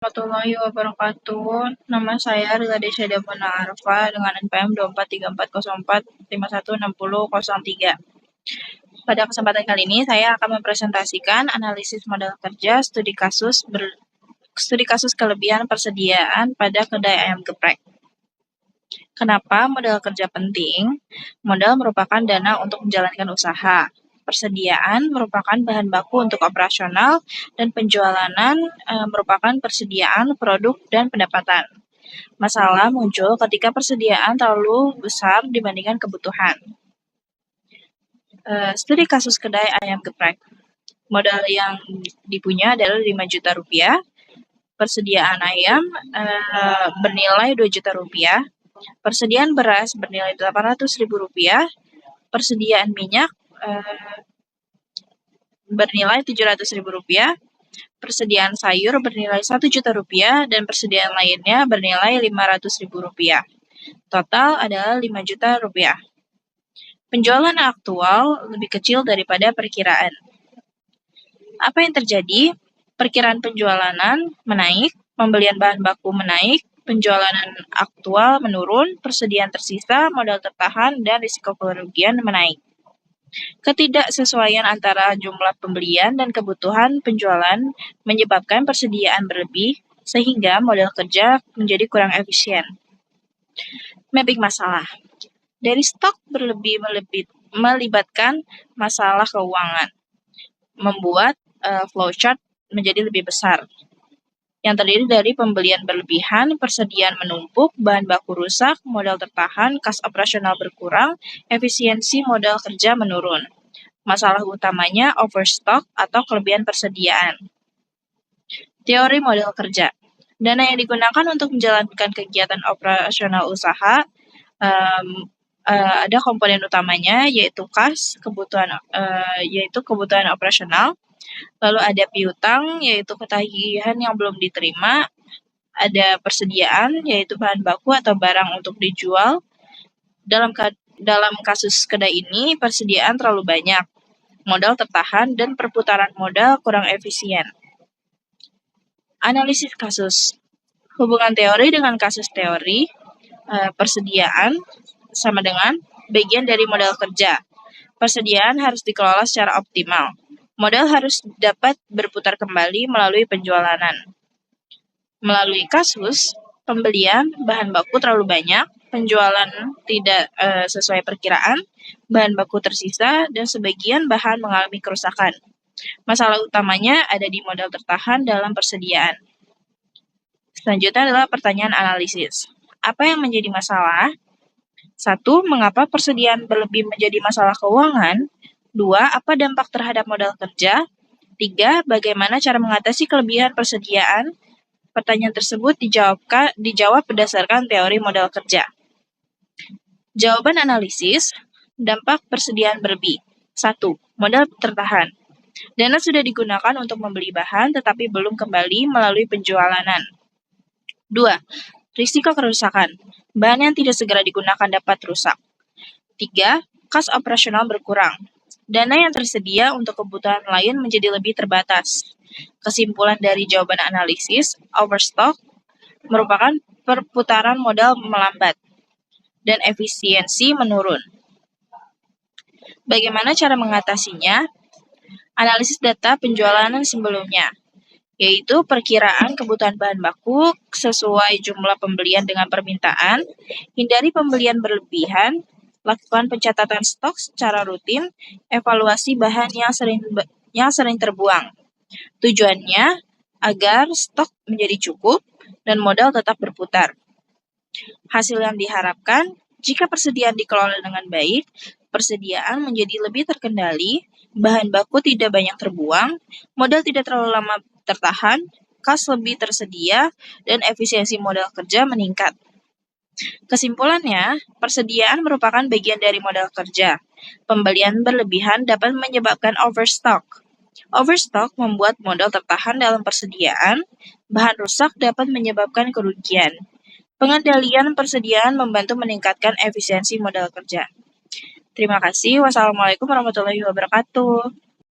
Warahmatullahi wabarakatuh. Nama saya Rila Desyada Mona Arfa dengan NPM 243404516003. Pada kesempatan kali ini saya akan mempresentasikan analisis model kerja studi kasus kelebihan persediaan pada kedai ayam geprek. Kenapa modal kerja penting? Modal merupakan dana untuk menjalankan usaha. Persediaan merupakan bahan baku untuk operasional dan penjualan merupakan persediaan produk dan pendapatan. Masalah muncul ketika persediaan terlalu besar dibandingkan kebutuhan. Studi kasus kedai ayam geprek. Modal yang dipunya adalah 5 juta rupiah. Persediaan ayam bernilai 2 juta rupiah. Persediaan beras bernilai 800.000 rupiah. Persediaan minyak bernilai 700.000 rupiah. Persediaan sayur bernilai 1 juta rupiah dan persediaan lainnya bernilai 500.000 rupiah. Total adalah 5 juta rupiah. Penjualan aktual lebih kecil daripada perkiraan. Apa yang terjadi? Perkiraan penjualan menaik, pembelian bahan baku menaik, penjualan aktual menurun, persediaan tersisa, modal tertahan, dan risiko kerugian menaik. Ketidaksesuaian antara jumlah pembelian dan kebutuhan penjualan menyebabkan persediaan berlebih, sehingga modal kerja menjadi kurang efisien. Mapping masalah. Dari stok berlebih melibatkan masalah keuangan, membuat flowchart menjadi lebih besar, yang terdiri dari pembelian berlebihan, persediaan menumpuk, bahan baku rusak, modal tertahan, kas operasional berkurang, efisiensi modal kerja menurun. Masalah utamanya overstock atau kelebihan persediaan. Teori modal kerja. Dana yang digunakan untuk menjalankan kegiatan operasional usaha ada komponen utamanya yaitu kas, kebutuhan operasional. Lalu ada piutang yaitu ketagihan yang belum diterima. Ada persediaan yaitu bahan baku atau barang untuk dijual. Dalam kasus kedai ini persediaan terlalu banyak, modal tertahan dan perputaran modal kurang efisien. Analisis kasus. Hubungan teori dengan kasus teori. Persediaan sama dengan bagian dari modal kerja. Persediaan harus dikelola secara optimal. Modal harus dapat berputar kembali melalui penjualan. Melalui kasus, pembelian bahan baku terlalu banyak, penjualan tidak sesuai perkiraan, bahan baku tersisa, dan sebagian bahan mengalami kerusakan. Masalah utamanya ada di modal tertahan dalam persediaan. Selanjutnya adalah pertanyaan analisis. Apa yang menjadi masalah? 1. Mengapa persediaan berlebih menjadi masalah keuangan? 2. Apa dampak terhadap modal kerja? 3. Bagaimana cara mengatasi kelebihan persediaan? Pertanyaan tersebut dijawab berdasarkan teori modal kerja. Jawaban analisis, dampak persediaan berlebih. 1. Modal tertahan. Dana sudah digunakan untuk membeli bahan tetapi belum kembali melalui penjualan. 2. Risiko kerusakan. Bahan yang tidak segera digunakan dapat rusak. 3. Kas operasional berkurang. Dana yang tersedia untuk kebutuhan lain menjadi lebih terbatas. Kesimpulan dari jawaban analisis, overstock merupakan perputaran modal melambat dan efisiensi menurun. Bagaimana cara mengatasinya? Analisis data penjualan sebelumnya, yaitu perkiraan kebutuhan bahan baku sesuai jumlah pembelian dengan permintaan, hindari pembelian berlebihan, lakukan pencatatan stok secara rutin, evaluasi bahan yang sering terbuang. Tujuannya agar stok menjadi cukup dan modal tetap berputar. Hasil yang diharapkan, jika persediaan dikelola dengan baik, persediaan menjadi lebih terkendali, bahan baku tidak banyak terbuang, modal tidak terlalu lama tertahan, kas lebih tersedia, dan efisiensi modal kerja meningkat. Kesimpulannya, persediaan merupakan bagian dari modal kerja. Pembelian berlebihan dapat menyebabkan overstock. Overstock membuat modal tertahan dalam persediaan, bahan rusak dapat menyebabkan kerugian. Pengendalian persediaan membantu meningkatkan efisiensi modal kerja. Terima kasih. Wassalamualaikum warahmatullahi wabarakatuh.